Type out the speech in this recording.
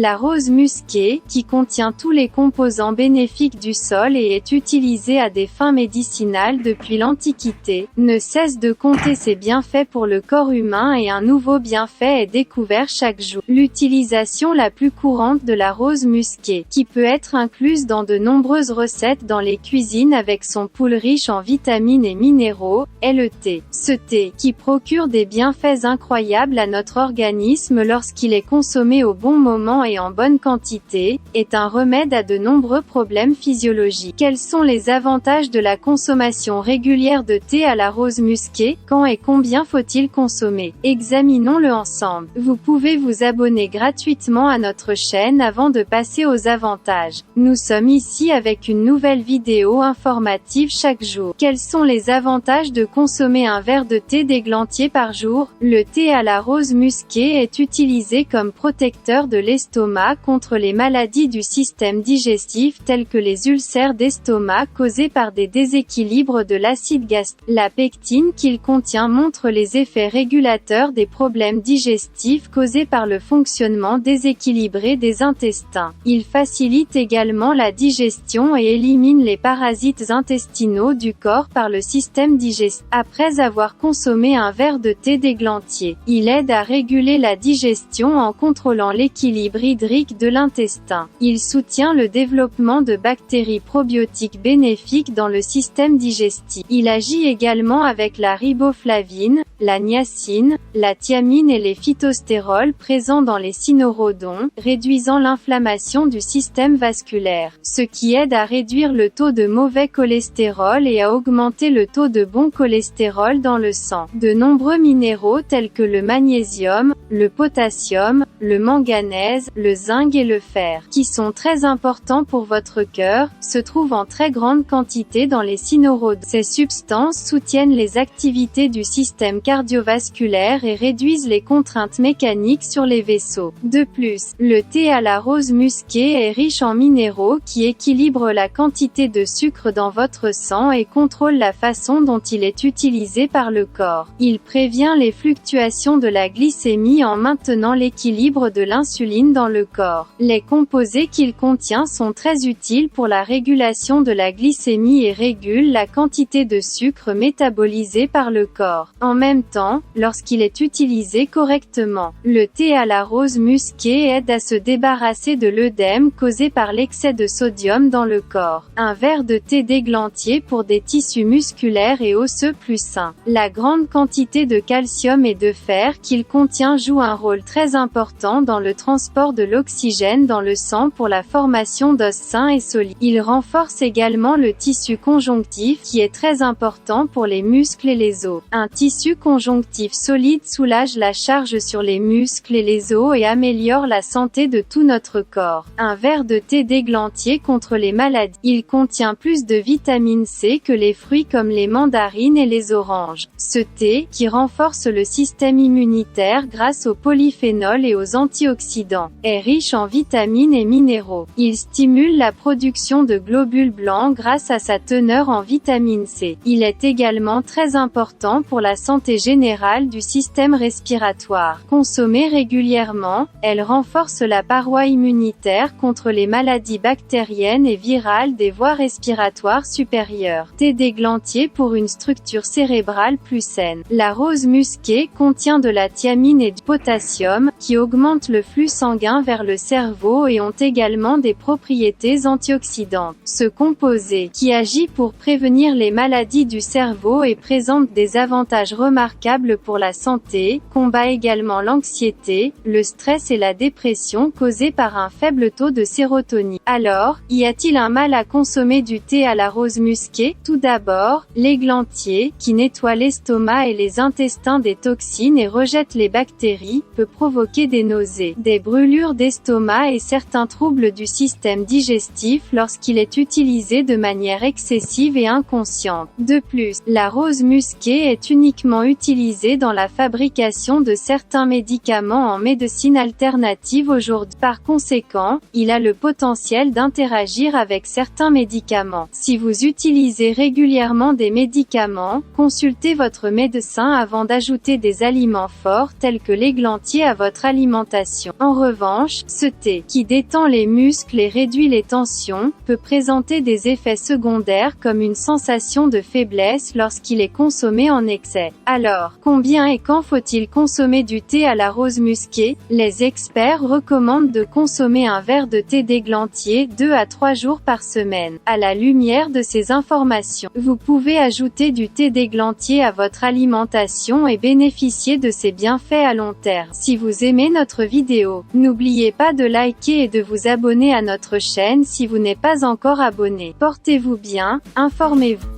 La rose musquée, qui contient tous les composants bénéfiques du sol et est utilisée à des fins médicinales depuis l'Antiquité, ne cesse de compter ses bienfaits pour le corps humain et un nouveau bienfait est découvert chaque jour. L'utilisation la plus courante de la rose musquée, qui peut être incluse dans de nombreuses recettes dans les cuisines avec son pool riche en vitamines et minéraux, est le thé. Ce thé, qui procure des bienfaits incroyables à notre organisme lorsqu'il est consommé au bon moment et en bonne quantité, est un remède à de nombreux problèmes physiologiques. Quels sont les avantages de la consommation régulière de thé à la rose musquée? Quand et combien faut-il consommer? Examinons-le ensemble. Vous pouvez vous abonner gratuitement à notre chaîne avant de passer aux avantages. Nous sommes ici avec une nouvelle vidéo informative chaque jour. Quels sont les avantages de consommer un verre de thé d'églantier par jour? Le thé à la rose musquée est utilisé comme protecteur de l'estomac contre les maladies du système digestif telles que les ulcères d'estomac causés par des déséquilibres de l'acide gastrique. La pectine qu'il contient montre les effets régulateurs des problèmes digestifs causés par le fonctionnement déséquilibré des intestins. Il facilite également la digestion et élimine les parasites intestinaux du corps par le système digestif. Après avoir consommé un verre de thé d'églantier, il aide à réguler la digestion en contrôlant l'équilibre hydrique de l'intestin. Il soutient le développement de bactéries probiotiques bénéfiques dans le système digestif. Il agit également avec la riboflavine, la niacine, la thiamine et les phytostérols présents dans les cynorrhodons, réduisant l'inflammation du système vasculaire, ce qui aide à réduire le taux de mauvais cholestérol et à augmenter le taux de bon cholestérol dans le sang. De nombreux minéraux tels que le magnésium, le potassium, le manganèse, le zinc et le fer, qui sont très importants pour votre cœur, se trouvent en très grande quantité dans les cynorrhodons. Ces substances soutiennent les activités du système cardiovasculaire et réduisent les contraintes mécaniques sur les vaisseaux. De plus, le thé à la rose musquée est riche en minéraux qui équilibrent la quantité de sucre dans votre sang et contrôlent la façon dont il est utilisé par le corps. Il prévient les fluctuations de la glycémie en maintenant l'équilibre de l'insuline dans le corps. Les composés qu'il contient sont très utiles pour la régulation de la glycémie et régulent la quantité de sucre métabolisé par le corps. En même temps, lorsqu'il est utilisé correctement, le thé à la rose musquée aide à se débarrasser de l'œdème causé par l'excès de sodium dans le corps. Un verre de thé d'églantier pour des tissus musculaires et osseux plus sains. La grande quantité de calcium et de fer qu'il contient joue un rôle très important dans le transport de l'oxygène dans le sang pour la formation d'os sains et solides. Il renforce également le tissu conjonctif qui est très important pour les muscles et les os. Un tissu conjonctif solide soulage la charge sur les muscles et les os et améliore la santé de tout notre corps. Un verre de thé d'églantier contre les maladies. Il contient plus de vitamine C que les fruits comme les mandarines et les oranges. Ce thé, qui renforce le système immunitaire grâce aux polyphénols et aux antioxydants, est riche en vitamines et minéraux. Il stimule la production de globules blancs grâce à sa teneur en vitamine C. Il est également très important pour la santé générale du système respiratoire. Consommée régulièrement, elle renforce la paroi immunitaire contre les maladies bactériennes et virales des voies respiratoires supérieures. Thé d'églantier pour une structure cérébrale plus saine. La rose musquée contient de la thiamine et du potassium, qui augmentent le flux sanguin vers le cerveau et ont également des propriétés antioxydantes. Ce composé, qui agit pour prévenir les maladies du cerveau et présente des avantages remarquables pour la santé, combat également l'anxiété, le stress et la dépression causés par un faible taux de sérotonine. Alors, y a-t-il un mal à consommer du thé à la rose musquée? Tout d'abord, l'églantier, qui nettoie l'estomac et les intestins des toxines et rejette les bactéries, peut provoquer des nausées, des brûlures d'estomac et certains troubles du système digestif lorsqu'il est utilisé de manière excessive et inconsciente. De plus, la rose musquée est uniquement utilisée utilisé dans la fabrication de certains médicaments en médecine alternative aujourd'hui. Par conséquent, il a le potentiel d'interagir avec certains médicaments. Si vous utilisez régulièrement des médicaments, consultez votre médecin avant d'ajouter des aliments forts tels que l'églantier à votre alimentation. En revanche, ce thé, qui détend les muscles et réduit les tensions, peut présenter des effets secondaires comme une sensation de faiblesse lorsqu'il est consommé en excès. Alors, combien et quand faut-il consommer du thé à la rose musquée? Les experts recommandent de consommer un verre de thé d'églantier 2 à 3 jours par semaine. À la lumière de ces informations, vous pouvez ajouter du thé d'églantier à votre alimentation et bénéficier de ses bienfaits à long terme. Si vous aimez notre vidéo, n'oubliez pas de liker et de vous abonner à notre chaîne si vous n'êtes pas encore abonné. Portez-vous bien, informez-vous.